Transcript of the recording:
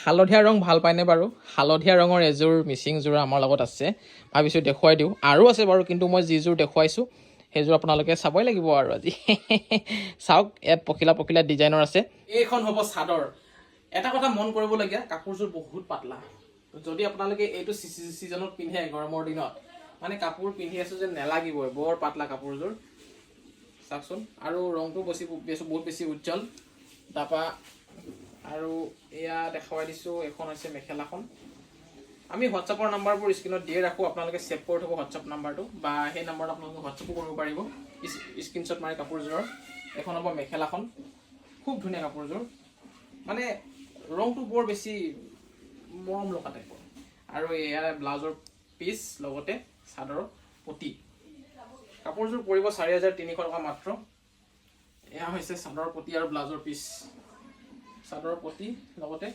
হালধীয়া ৰং ভাল পায়নে বাৰু? হালধীয়া ৰঙৰ এযোৰ মিচিং যোৰা আমাৰ লগত আছে, ভাবিছোঁ দেখুৱাই দিওঁ। আৰু আছে বাৰু, কিন্তু মই যিযোৰ দেখুৱাইছোঁ সেইযোৰ আপোনালোকে চাবই লাগিব আৰু আজি। চাওক, ইয়াত পখিলা পখিলা ডিজাইনৰ আছে। এইখন হ'ব চাদৰ। এটা কথা মন কৰিবলগীয়া, কাপোৰযোৰ বহুত পাতলা। যদি আপোনালোকে এইটো ছিজনত পিন্ধে গৰমৰ দিনত, মানে কাপোৰ পিন্ধি আছোঁ যেন নেলাগিবই, বৰ পাতলা কাপোৰযোৰ। চাওকচোন, আৰু ৰংটো বহুত বেছি উজ্জ্বল। তাৰপৰা আৰু এয়া দেখুৱাই দিছোঁ, এখন হৈছে মেখেলাখন। আমি হোৱাটছআপৰ নাম্বাৰবোৰ স্ক্ৰীণত দিয়ে ৰাখোঁ, আপোনালোকে ছেভ কৰি থ'ব হোৱাটছআপ নাম্বাৰটো, বা সেই নাম্বাৰত আপোনালোকে হোৱাটছআপো কৰিব পাৰিব স্ক্ৰীণশ্বট মাৰি কাপোৰযোৰৰ। এখন হ'ব মেখেলাখন, খুব ধুনীয়া কাপোৰযোৰ, মানে ৰংটো বৰ বেছি মৰম লগা টাইপৰ। আৰু এয়া ব্লাউজৰ পিচ, লগতে চাদৰৰ পতি। কাপোৰযোৰ পৰিব 4,300 টকা মাত্ৰ। এয়া হৈছে চাদৰৰ পতি আৰু ব্লাউজৰ পিচ, চাদৰৰ পতি লগতে